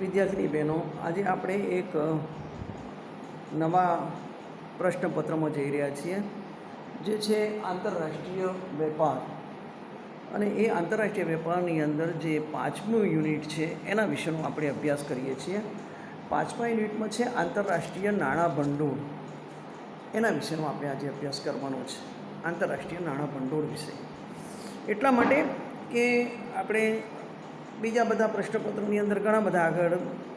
વિદ્યાર્થીની બહેનો, આજે આપણે એક નવા પ્રશ્નપત્રમાં જઈ રહ્યા છીએ, જે છે આંતરરાષ્ટ્રીય વેપાર. અને એ આંતરરાષ્ટ્રીય વેપારની અંદર જે 5મું યુનિટ છે એના વિશેનો આપણે અભ્યાસ કરીએ છીએ. 5મા યુનિટમાં છે આંતરરાષ્ટ્રીય નાણાં ભંડોળ. એના વિશેનો આપણે આજે અભ્યાસ કરવાનો છે, આંતરરાષ્ટ્રીય નાણાં ભંડોળ વિશે. એટલા માટે કે આપણે બીજા બધા પ્રશ્નપત્રોની અંદર ઘણા બધા આગળ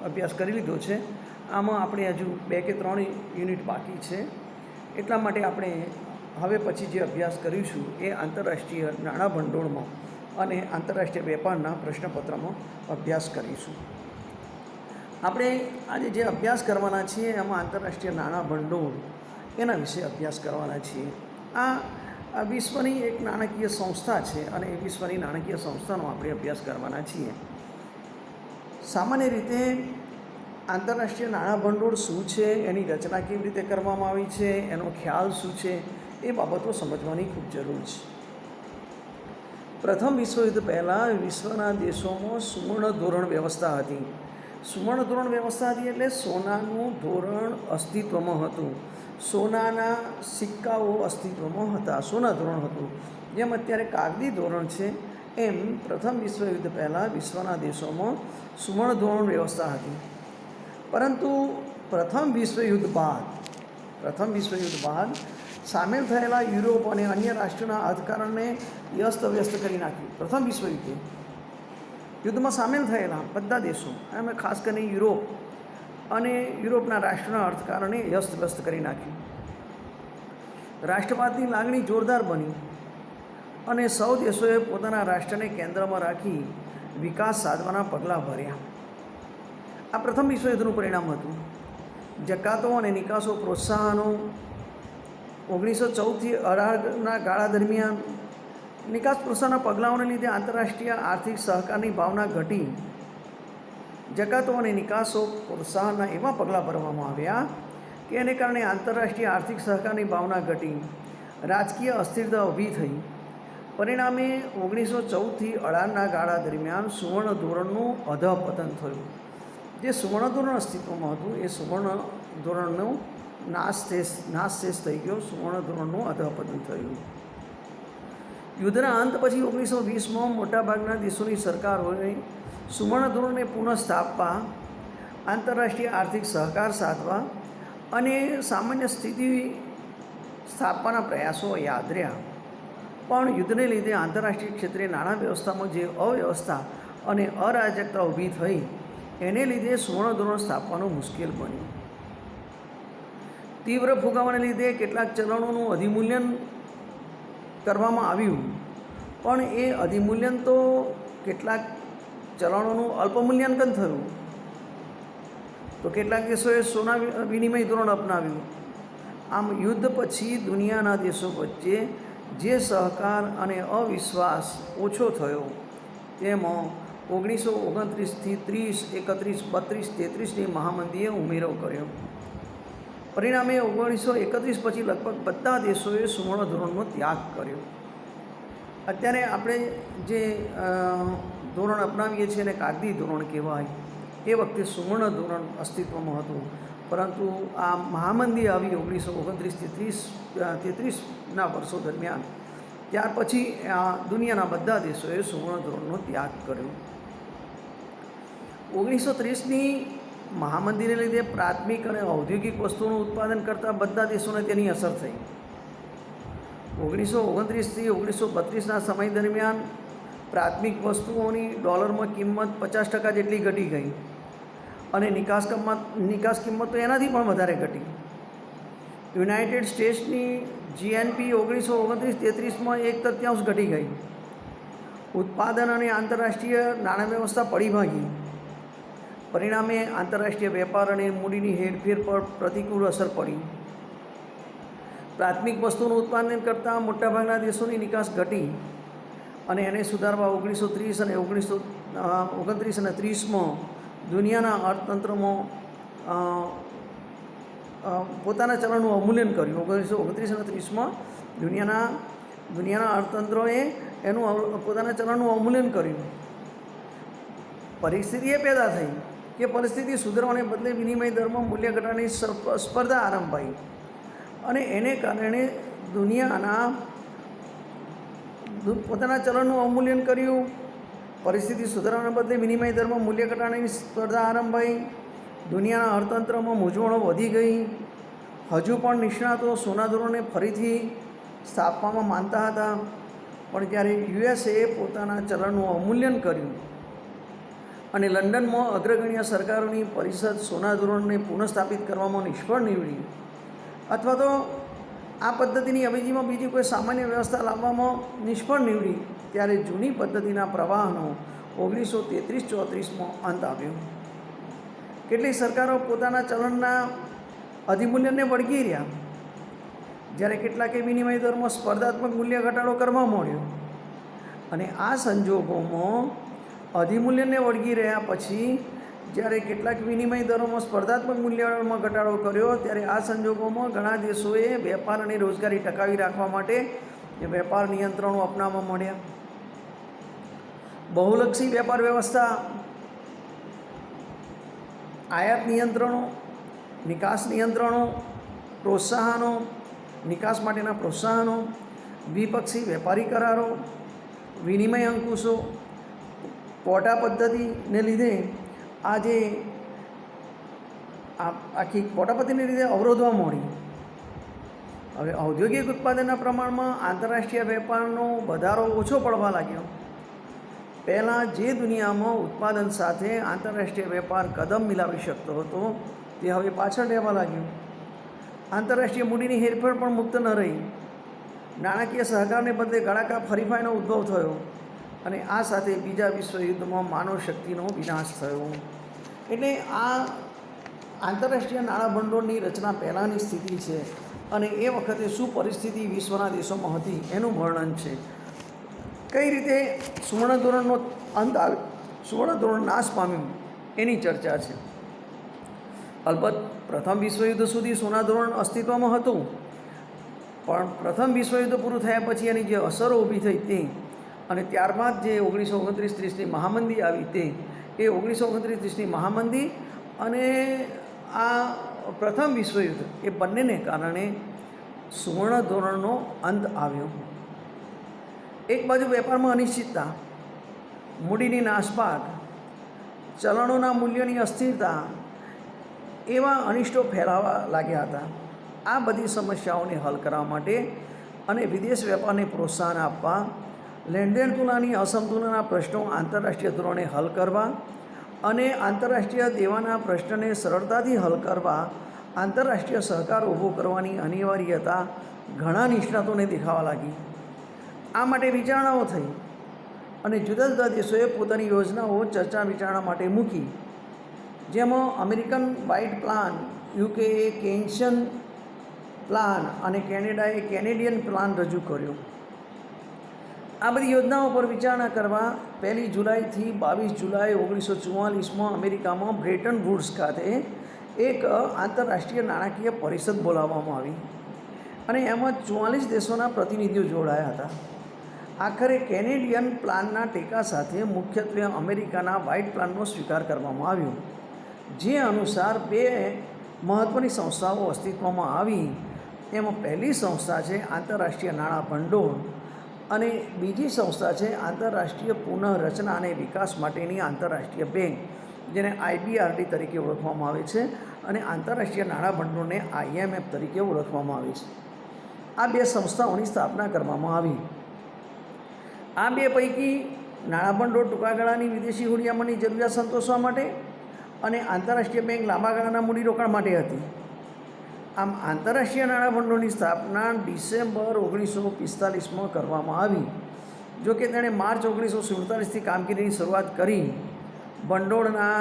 અભ્યાસ કરી લીધો છે. આમાં આપણે હજુ 2 કે 3 યુનિટ બાકી છે. એટલા માટે આપણે હવે પછી જે અભ્યાસ કરીશું એ આંતરરાષ્ટ્રીય નાણાં ભંડોળમાં અને આંતરરાષ્ટ્રીય વેપારના પ્રશ્નપત્રમાં અભ્યાસ કરીશું. આપણે આજે જે અભ્યાસ કરવાના છીએ એમાં આંતરરાષ્ટ્રીય નાણાં ભંડોળ એના વિશે અભ્યાસ કરવાના છીએ. આ વિશ્વની એક નાણાકીય સંસ્થા છે અને એ વિશ્વની નાણાકીય સંસ્થાનો આપણે અભ્યાસ કરવાના છીએ. સામાન્ય રીતે આંતરરાષ્ટ્રીય નાણાં ભંડોળ શું છે, એની રચના કેવી રીતે કરવામાં આવી છે, એનો ખ્યાલ શું છે, એ બાબતો સમજવાની ખૂબ જરૂર છે. પ્રથમ વિશ્વયુદ્ધ પહેલાં વિશ્વના દેશોમાં સુવર્ણ ધોરણ વ્યવસ્થા હતી. સુવર્ણ ધોરણ વ્યવસ્થા હતી એટલે સોનાનું ધોરણ અસ્તિત્વમાં હતું. સોનાના સિક્કાઓ અસ્તિત્વમાં હતા, સોના ધોરણ હતું. જેમ અત્યારે કાગદી ધોરણ છે એમ પ્રથમ વિશ્વયુદ્ધ પહેલાં વિશ્વના દેશોમાં સુવર્ણ ધોરણ વ્યવસ્થા હતી. પરંતુ પ્રથમ વિશ્વયુદ્ધ બાદ સામેલ થયેલા યુરોપ અને અન્ય રાષ્ટ્રોના અર્થકારણને અસ્તવ્યસ્ત કરી નાખ્યું. પ્રથમ યુદ્ધમાં સામેલ થયેલા બધા દેશો, એમાં ખાસ કરીને યુરોપ અને યુરોપના રાષ્ટ્રના અર્થકારણે અસ્તવ્યસ્ત કરી નાખ્યું. રાષ્ટ્રવાદની લાગણી જોરદાર બની અને સૌ દેશોએ પોતાના રાષ્ટ્રને કેન્દ્રમાં રાખી વિકાસ સાધવાના પગલાં ભર્યા. આ પ્રથમ વિશ્વયુદ્ધનું પરિણામ હતું. જકાતો અને નિકાસો પ્રોત્સાહનો 1914થી 18ના ગાળા દરમિયાન નિકાસ પ્રોત્સાહનના પગલાઓને લીધે આંતરરાષ્ટ્રીય આર્થિક સહકારની ભાવના ઘટી. જકાતો અને નિકાસો પ્રોત્સાહનના એવા પગલાં ભરવામાં આવ્યા કે એને કારણે આંતરરાષ્ટ્રીય આર્થિક સહકારની ભાવના ઘટી, રાજકીય અસ્થિરતા ઊભી થઈ. પરિણામે 1914થી 18ના ગાળા દરમિયાન સુવર્ણ ધોરણનું અધઃપતન થયું. જે સુવર્ણ ધોરણ અસ્તિત્વમાં હતું એ સુવર્ણ ધોરણનો નાશશેષ થઈ ગયો. સુવર્ણ ધોરણનું અધઃપતન થયું. યુદ્ધના અંત પછી 1920માં મોટાભાગના દેશોની સરકારોએ સુવર્ણ ધોરણને પુનઃસ્થાપવા, આંતરરાષ્ટ્રીય આર્થિક સહકાર સાધવા અને સામાન્ય સ્થિતિ સ્થાપવાના પ્રયાસો યાદ રહ્યા. પણ યુદ્ધને લીધે આંતરરાષ્ટ્રીય ક્ષેત્રે નાણાં વ્યવસ્થામાં જે અવ્યવસ્થા અને અરાજકતા ઊભી થઈ એને લીધે સુવર્ણ ધોરણ સ્થાપવાનું મુશ્કેલ બન્યું. તીવ્ર ફુગાવાને લીધે કેટલાક ચલણોનું અધિમૂલ્યન કરવામાં આવ્યું, પણ એ અધિમૂલ્યન તો કેટલાક ચલણોનું અલ્પમૂલ્યાંકન થયું. તો કેટલાક દેશોએ સોના વિનિમય ધોરણ અપનાવ્યું. આમ યુદ્ધ પછી દુનિયાના દેશો વચ્ચે જે સહકાર અને અવિશ્વાસ ઓછો થયો તેમાં 1929થી 30, 31, 32, 33ની મહામંદીએ ઉમેરો કર્યો. પરિણામે 1931 પછી લગભગ બધા દેશોએ સુવર્ણ ધોરણનો ત્યાગ કર્યો. અત્યારે આપણે જે ધોરણ અપનાવીએ છીએ એને કાગદી ધોરણ કહેવાય. એ વખતે સુવર્ણ ધોરણ અસ્તિત્વમાં હતું, પરંતુ આ મહામંદી આવી 1929થી 33ના વર્ષો દરમિયાન. ત્યાર પછી દુનિયાના બધા દેશોએ સુવર્ણ ધોરણનો ત્યાગ કર્યો. 1930ની મહામંદીને લીધે પ્રાથમિક અને ઔદ્યોગિક વસ્તુઓનું ઉત્પાદન કરતા બધા દેશોને તેની અસર થઈ. 1929થી 1932ના સમય દરમિયાન પ્રાથમિક વસ્તુઓની ડોલરમાં કિંમત 50% જેટલી ઘટી ગઈ અને નિકાસ કિંમત તો એનાથી પણ વધારે ઘટી. યુનાઇટેડ સ્ટેટ્સની જીએનપી 1929-33માં 1/3 ઘટી ગઈ. ઉત્પાદન અને આંતરરાષ્ટ્રીય નાણાં વ્યવસ્થા પડી ભાગી. પરિણામે આંતરરાષ્ટ્રીય વેપાર અને મૂડીની હેરફેર પર પ્રતિકૂળ અસર પડી. પ્રાથમિક વસ્તુનું ઉત્પાદન કરતાં મોટાભાગના દેશોની નિકાસ ઘટી અને એને સુધારવા 1930 અને 1929 અને 30માં દુનિયાના અર્થતંત્રમાં પોતાના ચલણનું અવમૂલ્યન કર્યું. 1929 અને 30માં દુનિયાના અર્થતંત્રોએ એનું પોતાના ચલણનું અવમૂલ્યન કર્યું. પરિસ્થિતિ એ પેદા થઈ કે પરિસ્થિતિ સુધરવાને બદલે વિનિમય દરમાં મૂલ્ય ઘટાડવાની સ્પર્ધા આરંભાઈ અને એને કારણે દુનિયાના પોતાના ચલણનું અવમૂલ્યન કર્યું. પરિસ્થિતિ સુધારવાને બદલે વિનિમય દરમાં મૂલ્ય ઘટાડવાની સ્પર્ધા આરંભાઈ. દુનિયાના અર્થતંત્રમાં મૂંઝવણો વધી ગઈ. હજુ પણ નિષ્ણાતો સોના ધોરણને ફરીથી સ્થાપવામાં માનતા હતા, પણ જ્યારે યુએસએ પોતાના ચલણનું અવમૂલ્યન કર્યું અને લંડનમાં અગ્રગણ્ય સરકારોની પરિષદ સોના ધોરણને પુનઃસ્થાપિત કરવામાં નિષ્ફળ નીવડી, અથવા તો આ પદ્ધતિની અવેજીમાં બીજી કોઈ સામાન્ય વ્યવસ્થા લાવવામાં નિષ્ફળ નીવડી, ત્યારે જૂની પદ્ધતિના પ્રવાહનો 1933-34માં અંત આવ્યો. કેટલીક સરકારો પોતાના ચલણના અધિમૂલ્યને વળગી રહ્યા, જ્યારે કેટલાકે વિનિમય દરમાં સ્પર્ધાત્મક મૂલ્ય ઘટાડો કરવા માંડ્યો. અને આ સંજોગોમાં અધિમૂલ્યને વળગી રહ્યા પછી જ્યારે કેટલાક વિનિમય દરોમાં સ્પર્ધાત્મક મૂલ્યમાં ઘટાડો કર્યો, ત્યારે આ સંજોગોમાં ઘણા દેશોએ વેપાર અને રોજગારી ટકાવી રાખવા માટે વેપાર નિયંત્રણો અપનાવવા માંડ્યા. બહુલક્ષી વેપાર વ્યવસ્થા, આયાત નિયંત્રણો, નિકાસ નિયંત્રણો, પ્રોત્સાહનો, નિકાસ માટેના પ્રોત્સાહનો, દ્વિપક્ષી વેપારી કરારો, વિનિમય અંકુશો, ક્વોટા પદ્ધતિને લીધે આજે આખી ક્વોટા પદ્ધતિને લીધે અવરોધવા માંડી. હવે ઔદ્યોગિક ઉત્પાદનના પ્રમાણમાં આંતરરાષ્ટ્રીય વેપારનો વધારો ઓછો પડવા લાગ્યો. પહેલાં જે દુનિયામાં ઉત્પાદન સાથે આંતરરાષ્ટ્રીય વેપાર કદમ મિલાવી શકતો હતો, તે હવે પાછળ રહેવા લાગ્યું. આંતરરાષ્ટ્રીય મૂડીની હેરફેર પણ મુક્ત ન રહી. નાણાકીય સહકારને બદલે ગળાકાર હરીફાઈનો ઉદ્ભવ થયો અને આ સાથે બીજા વિશ્વયુદ્ધમાં માનવ શક્તિનો વિનાશ થયો. એટલે આ આંતરરાષ્ટ્રીય નાણાં ભંડોળની રચના પહેલાંની સ્થિતિ છે અને એ વખતે શું પરિસ્થિતિ વિશ્વના દેશોમાં હતી એનું વર્ણન છે. કઈ રીતે સુવર્ણ ધોરણનો અંત આવે, સુવર્ણ ધોરણ નાશ પામ્યું એની ચર્ચા છે. અલબત્ત પ્રથમ વિશ્વયુદ્ધ સુધી સોના ધોરણ અસ્તિત્વમાં હતું, પણ પ્રથમ વિશ્વયુદ્ધ પૂરું થયા પછી એની જે અસરો ઊભી થઈ તે અને ત્યારબાદ જે 1929-30ની મહામંદી આવી તે એ 1929-30ની મહામંદી અને આ પ્રથમ વિશ્વયુદ્ધ એ બંનેને કારણે સુવર્ણ ધોરણનો અંત આવ્યો. એક બાજુ વેપારમાં અનિશ્ચિતતા, મૂડીની નાસભાગ, ચલણોના મૂલ્યોની અસ્થિરતા, એવા અનિષ્ટો ફેલાવા લાગ્યા હતા. આ બધી સમસ્યાઓને હલ કરવા માટે અને વિદેશ વેપારને પ્રોત્સાહન આપવા, લેણદેણ તુલનાની અસમતુલનના પ્રશ્નો આંતરરાષ્ટ્રીય ધોરણે હલ કરવા અને આંતરરાષ્ટ્રીય દેવાના પ્રશ્નને સરળતાથી હલ કરવા આંતરરાષ્ટ્રીય સહકાર ઊભો કરવાની અનિવાર્યતા ઘણા નિષ્ણાતોને દેખાવા લાગી. આ માટે વિચારણાઓ થઈ અને જુદા જુદા દેશોએ પોતાની યોજનાઓ ચર્ચા વિચારણા માટે મૂકી, જેમાં અમેરિકન વ્હાઇટ પ્લાન, યુકેએ કેન્શન પ્લાન અને કેનેડાએ કેનેડિયન પ્લાન રજૂ કર્યો. આ બધી યોજનાઓ પર વિચારણા કરવા 1 જુલાઈથી 22 જુલાઈ 1944માં અમેરિકામાં બ્રેટન વુડ્સ ખાતે એક આંતરરાષ્ટ્રીય નાણાકીય પરિષદ બોલાવવામાં આવી અને એમાં 44 દેશોના પ્રતિનિધિઓ જોડાયા હતા. આખરે કેનેડિયન પ્લાનના ટેકા સાથે મુખ્યત્વે અમેરિકાના વ્હાઇટ પ્લાનનો સ્વીકાર કરવામાં આવ્યો, જે અનુસાર 2 મહત્ત્વની સંસ્થાઓ અસ્તિત્વમાં આવી. એમાં પહેલી સંસ્થા છે આંતરરાષ્ટ્રીય નાણાં ભંડોળ અને બીજી સંસ્થા છે આંતરરાષ્ટ્રીય પુનઃરચના અને વિકાસ માટેની આંતરરાષ્ટ્રીય બેંક, જેને IBRD તરીકે ઓળખવામાં આવે છે, અને આંતરરાષ્ટ્રીય નાણાં ભંડોળને IMF તરીકે ઓળખવામાં આવે છે. આ 2 સંસ્થાઓની સ્થાપના કરવામાં આવી. આ 2 પૈકી નાણાં ભંડોળ ટૂંકા ગાળાની વિદેશી હુંડિયામણની જરૂરિયાત સંતોષવા માટે અને આંતરરાષ્ટ્રીય બેંક લાંબા ગાળાના મૂડીરોકાણ માટે હતી. આમ આંતરરાષ્ટ્રીય નાણાં ભંડોળની સ્થાપના ડિસેમ્બર 1945માં કરવામાં આવી. જો કે તેણે માર્ચ 1947થી કામગીરીની શરૂઆત કરી. ભંડોળના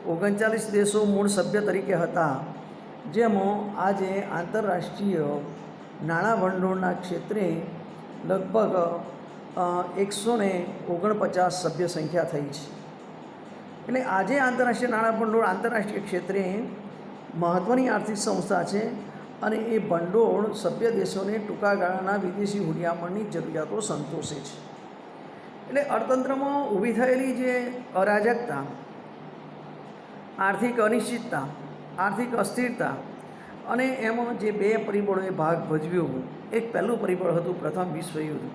39 દેશો મૂળ સભ્ય તરીકે હતા, જેમાં આજે આંતરરાષ્ટ્રીય નાણાં ભંડોળના ક્ષેત્રે લગભગ 149 સભ્ય સંખ્યા થઈ છે. એટલે આજે આંતરરાષ્ટ્રીય નાણાં ભંડોળ આંતરરાષ્ટ્રીય ક્ષેત્રે મહત્ત્વની આર્થિક સંસ્થા છે અને એ ભંડોળ સભ્ય દેશોને ટૂંકા ગાળાના વિદેશી હુંડિયામણની જરૂરિયાતો સંતોષે છે. એટલે અર્થતંત્રમાં ઊભી થયેલી જે અરાજકતા આર્થિક અનિશ્ચિતતા, આર્થિક અસ્થિરતા અને એમાં જે બે પરિબળોએ ભાગ ભજવ્યો, એક પહેલું પરિબળ હતું પ્રથમ વિશ્વયુદ્ધ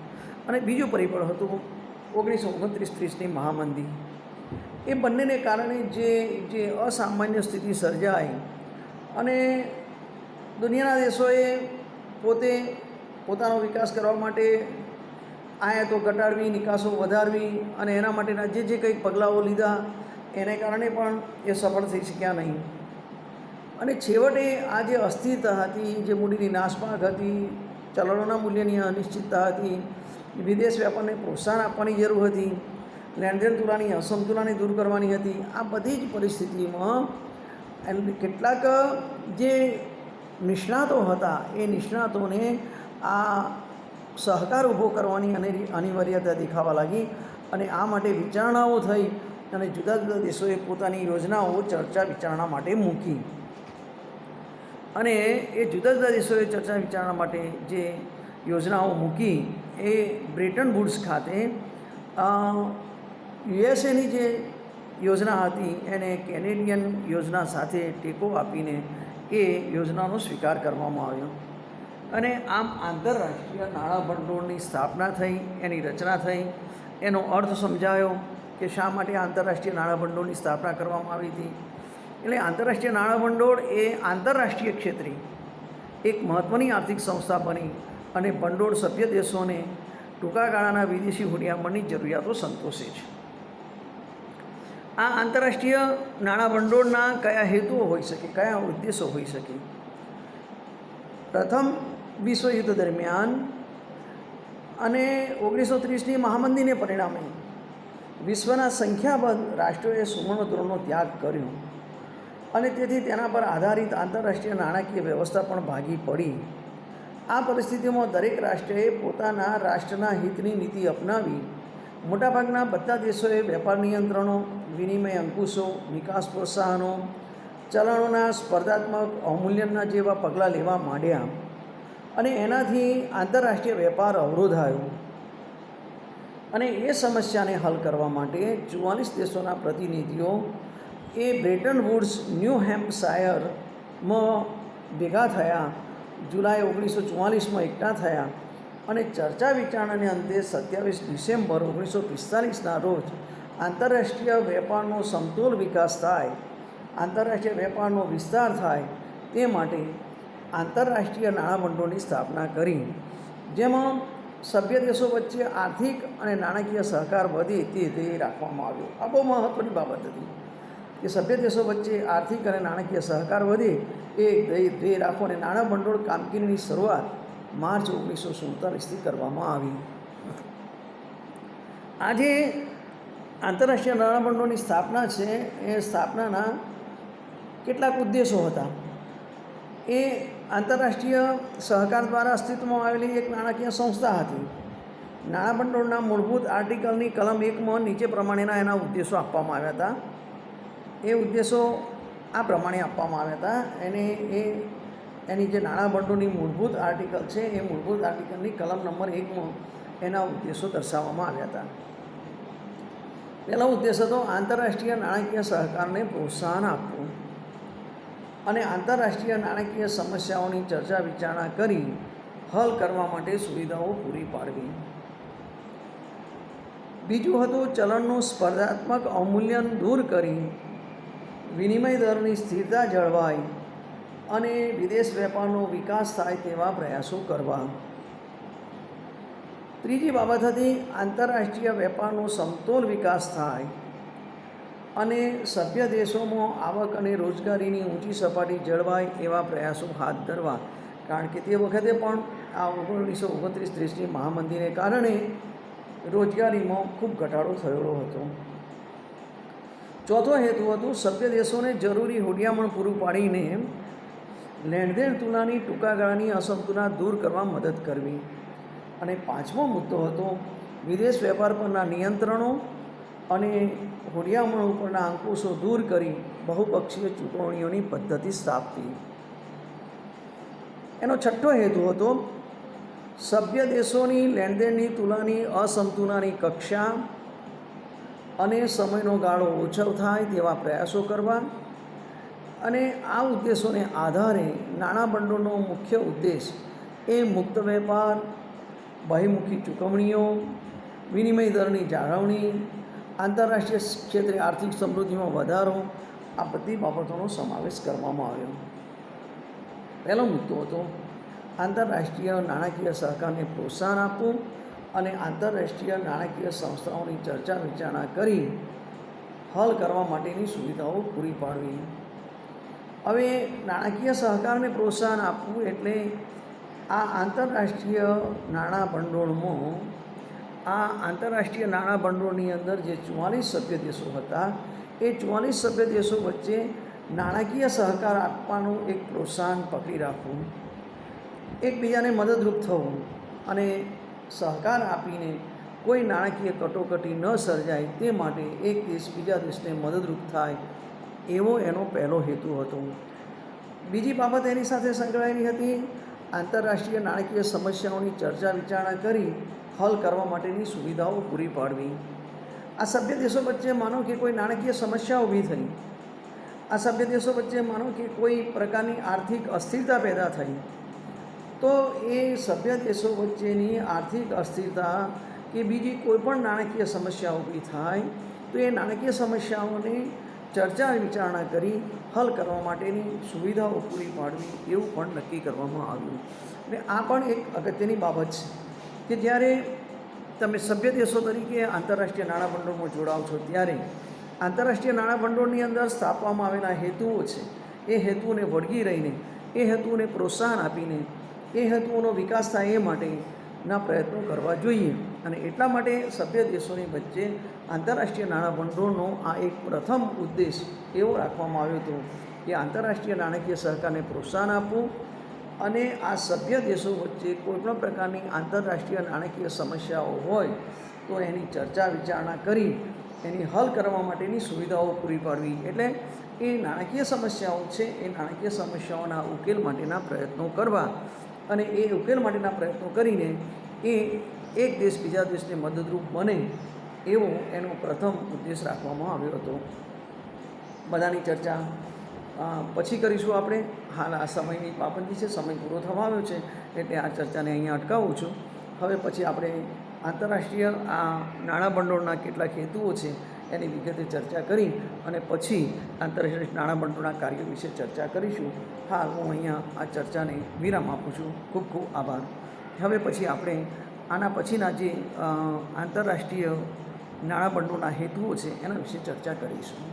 અને બીજું પરિબળ હતું 1929-30ની મહામંદી. એ બંનેને કારણે જે અસામાન્ય સ્થિતિ સર્જાઈ અને દુનિયાના દેશોએ પોતાનો વિકાસ કરવા માટે આયાતો ઘટાડવી, નિકાસો વધારવી અને એના માટેના જે કંઈક પગલાઓ લીધા એને કારણે પણ એ સફળ થઈ શક્યા નહીં. અને છેવટે આ જે અસ્થિરતા હતી, જે મૂડીની નાસભાગ હતી, ચલણોના મૂલ્યની અનિશ્ચિતતા હતી, વિદેશ વ્યાપારને પ્રોત્સાહન આપવાની જરૂર હતી, લેણદેણ તુલાની અસમતુલાને દૂર કરવાની હતી. આ બધી જ પરિસ્થિતિમાં કેટલાક જે નિષ્ણાતો હતા એ નિષ્ણાતોને આ સહકાર ઊભો કરવાની અનિવાર્યતા દેખાવા લાગી અને આ માટે વિચારણાઓ થઈ અને જુદા જુદા દેશોએ પોતાની યોજનાઓ ચર્ચા વિચારણા માટે મૂકી. અને એ જુદા જુદા દેશોએ ચર્ચા વિચારણા માટે જે યોજનાઓ મૂકી એ બ્રેટન વુડ્સ ખાતે યુએસએની જે યોજના હતી એને કેનેડિયન યોજના સાથે ટેકો આપીને એ યોજનાનો સ્વીકાર કરવામાં આવ્યો. અને આમ આંતરરાષ્ટ્રીય નાણાં ભંડોળની સ્થાપના થઈ, એની રચના થઈ, એનો અર્થ સમજાયો કે શા માટે આંતરરાષ્ટ્રીય નાણાં ભંડોળની સ્થાપના કરવામાં આવી હતી. એટલે આંતરરાષ્ટ્રીય નાણાં ભંડોળ એ આંતરરાષ્ટ્રીય ક્ષેત્રે એક મહત્ત્વની આર્થિક સંસ્થા બની અને ભંડોળ સભ્ય દેશોને ટૂંકા ગાળાના વિદેશી હુંડિયામણની જરૂરિયાતો સંતોષે છે. આ આંતરરાષ્ટ્રીય નાણાં ભંડોળના કયા હેતુઓ હોઈ શકે, કયા ઉદ્દેશો હોઈ શકે? પ્રથમ વિશ્વયુદ્ધ દરમિયાન અને 1930ની મહામંદીને પરિણામે વિશ્વના સંખ્યાબંધ રાષ્ટ્રોએ સુવર્ણદ્રોણનો ત્યાગ કર્યો અને તેથી તેના પર આધારિત આંતરરાષ્ટ્રીય નાણાકીય વ્યવસ્થા પણ ભાગી પડી. આ પરિસ્થિતિમાં દરેક રાષ્ટ્રએ પોતાના રાષ્ટ્રના હિતની નીતિ અપનાવી. મોટાભાગના બધા દેશોએ વેપાર નિયંત્રણો, વિનિમય અંકુશો, નિકાસ પ્રોત્સાહનો, ચલણોના સ્પર્ધાત્મક અવમૂલ્યનના જેવા પગલાં લેવા માંડ્યા અને એનાથી આંતરરાષ્ટ્રીય વેપાર અવરોધાયો. અને એ સમસ્યાને હલ કરવા માટે 44 દેશોના પ્રતિનિધિઓ એ બ્રેટન વુડ્સ ન્યૂ હેમ્પશાયરમાં ભેગા થયા. જુલાઈ 1944માં એકઠા થયા અને ચર્ચા વિચારણાને અંતે 27 ડિસેમ્બર 1945ના રોજ આંતરરાષ્ટ્રીય વેપારનો સમતોલ વિકાસ થાય, આંતરરાષ્ટ્રીય વેપારનો વિસ્તાર થાય તે માટે આંતરરાષ્ટ્રીય નાણાં ભંડોળની સ્થાપના કરી, જેમાં સભ્ય દેશો વચ્ચે આર્થિક અને નાણાકીય સહકાર વધે તે ધ્યેય રાખવામાં આવ્યો. આ બહુ મહત્ત્વની બાબત હતી કે સભ્ય દેશો વચ્ચે આર્થિક અને નાણાકીય સહકાર વધે એ ધ્યેય રાખો અને નાણાં ભંડોળ કામગીરીની શરૂઆત માર્ચ 1947થી કરવામાં આવી. આજે આંતરરાષ્ટ્રીય નાણાં ભંડોળની સ્થાપના છે એ સ્થાપનાના કેટલાક ઉદ્દેશો હતા. એ આંતરરાષ્ટ્રીય સહકાર દ્વારા અસ્તિત્વમાં આવેલી એક નાણાકીય સંસ્થા હતી. નાણાં ભંડોળના મૂળભૂત આર્ટિકલની કલમ 1માં નીચે પ્રમાણેના એના ઉદ્દેશો આપવામાં આવ્યા હતા. એ ઉદ્દેશો આ પ્રમાણે આપવામાં આવ્યા હતા. એની જે નાણાં ભંડોળની મૂળભૂત આર્ટિકલ છે એ મૂળભૂત આર્ટિકલની કલમ નંબર 1માં એના ઉદ્દેશો દર્શાવવામાં આવ્યા હતા. પહેલો ઉદ્દેશ હતો આંતરરાષ્ટ્રીય નાણાકીય સહકારને પ્રોત્સાહન આપવું અને આંતરરાષ્ટ્રીય નાણાકીય સમસ્યાઓની ચર્ચા વિચારણા કરી હલ કરવા માટે સુવિધાઓ પૂરી પાડવી. બીજું હતું ચલણનું સ્પર્ધાત્મક અવમૂલ્યન દૂર કરી વિનિમય દરની સ્થિરતા જળવાય અને વિદેશ વેપારનો વિકાસ થાય તેવા પ્રયાસો કરવા. ત્રીજી બાબત હતી આંતરરાષ્ટ્રીય વેપારનો સમતોલ વિકાસ થાય અને સભ્ય દેશોમાં આવક અને રોજગારીની ઊંચી સપાટી જળવાય એવા પ્રયાસો હાથ ધરવા. કારણ કે તે વખતે પણ આ 1929-30ની મહામંદીને કારણે રોજગારીમાં ખૂબ ઘટાડો થયેલો હતો. ચોથો હેતુ હતું સભ્ય દેશોને જરૂરી હુંડિયામણ પૂરું પાડીને લેણદેણ તુલાની ટૂંકા ગાળાની અસમતુલા દૂર કરવા મદદ કરવી. અને પાંચમો મુદ્દો હતો વિદેશ વેપાર પરના નિયંત્રણો અને હુંડિયામણ ઉપરના અંકુશો દૂર કરી બહુપક્ષીય ચૂકવણીઓની પદ્ધતિ સ્થાપવી. એનો છઠ્ઠો હેતુ હતો સભ્ય દેશોની લેણદેણની તુલાની અસમતુલાની કક્ષા અને સમયનો ગાળો ઓછો થાય તેવા પ્રયાસો કરવા અને આ ઉદ્દેશોને આધારે નાણાં ભંડોળનો મુખ્ય ઉદ્દેશ એ મુક્ત વેપાર, બહિર્મુખી ચૂકવણીઓ, વિનિમય દરની જાળવણી, આંતરરાષ્ટ્રીય ક્ષેત્રે આર્થિક સમૃદ્ધિમાં વધારો, આ બધી બાબતોનો સમાવેશ કરવામાં આવ્યો. પહેલો મુદ્દો હતો આંતરરાષ્ટ્રીય નાણાકીય સહકારને પ્રોત્સાહન આપવું અને આંતરરાષ્ટ્રીય નાણાકીય સંસ્થાઓની ચર્ચા વિચારણા કરી હલ કરવા માટેની સુવિધાઓ પૂરી પાડવી. હવે નાણાકીય સહકારને પ્રોત્સાહન આપવું એટલે આ આંતરરાષ્ટ્રીય નાણાં ભંડોળની અંદર જે 44 સભ્ય દેશો હતા એ 44 સભ્ય દેશો વચ્ચે નાણાકીય સહકાર આપવાનું એક પ્રોત્સાહન પકડી રાખવું, એકબીજાને મદદરૂપ થવું અને સહકાર આપીને કોઈ નાણાકીય કટોકટી ન સર્જાય તે માટે એક દેશ બીજા દેશને મદદરૂપ થાય એવો એનો પહેલો હેતુ હતો. બીજી બાબત એની સાથે સંકળાયેલી હતી આંતરરાષ્ટ્રીય નાણાકીય સમસ્યાઓની ચર્ચા વિચારણા કરી હલ કરવા માટેની સુવિધાઓ પૂરી પાડવી. આ સભ્ય દેશો વચ્ચે માનો કે કોઈ નાણાકીય સમસ્યા ઊભી થઈ, આ સભ્ય દેશો વચ્ચે માનો કે કોઈ પ્રકારની આર્થિક અસ્થિરતા પેદા થઈ, તો એ સભ્ય દેશો વચ્ચેની આર્થિક અસ્થિરતા કે બીજી કોઈ પણ નાણાકીય સમસ્યા ઊભી થાય તો એ નાણાકીય સમસ્યાઓને ચર્ચા વિચારણા કરી હલ કરવા માટેની સુવિધાઓ પૂરી પાડવી એવું પણ નક્કી કરવામાં આવ્યું. અને આ પણ એક અગત્યની બાબત છે કે જ્યારે તમે સભ્ય દેશો તરીકે આંતરરાષ્ટ્રીય નાણાં ભંડોળમાં જોડાઓ છો ત્યારે આંતરરાષ્ટ્રીય નાણાં ભંડોળની અંદર સ્થાપવામાં આવેલા હેતુઓ છે એ હેતુઓને વળગી રહીને, એ હેતુઓને પ્રોત્સાહન આપીને એ હેતુઓનો વિકાસ થાય એ માટેના પ્રયત્નો કરવા જોઈએ. અને એટલા માટે સભ્ય દેશોની વચ્ચે આંતરરાષ્ટ્રીય નાણાં ભંડોળનો આ એક પ્રથમ ઉદ્દેશ એવો રાખવામાં આવ્યો હતો કે આંતરરાષ્ટ્રીય નાણાકીય સહકારને પ્રોત્સાહન આપવું અને આ સભ્ય દેશો વચ્ચે કોઈપણ પ્રકારની આંતરરાષ્ટ્રીય નાણાકીય સમસ્યાઓ હોય તો એની ચર્ચા વિચારણા કરી એની હલ કરવા માટેની સુવિધાઓ પૂરી પાડવી. એટલે એ નાણાકીય સમસ્યાઓ છે એ નાણાકીય સમસ્યાઓના ઉકેલ માટેના પ્રયત્નો કરવા અને એ ઉકેલ માટેના પ્રયત્નો કરીને એ એક દેશ બીજા દેશને મદદરૂપ બને એવો એનો પ્રથમ ઉદ્દેશ રાખવામાં આવ્યો હતો. બધાની ચર્ચા પછી કરીશું આપણે. હાલ આ સમયની પાબંદી છે, સમય પૂરો થવા આવ્યો છે એટલે આ ચર્ચાને અહીંયા અટકાવું છું. હવે પછી આપણે આંતરરાષ્ટ્રીય આ નાણાં ભંડોળના કેટલાક હેતુઓ છે એની વિગતે ચર્ચા કરી અને પછી આંતરરાષ્ટ્રીય નાણાં ભંડોળના કાર્યો વિશે ચર્ચા કરીશું. હાલ હું અહીંયા આ ચર્ચાને વિરામ આપું છું. ખૂબ ખૂબ આભાર. હવે પછી આપણે આના પછીના જે આંતરરાષ્ટ્રીય નાણાં ભંડોળના હેતુઓ છે એના વિશે ચર્ચા કરીશું.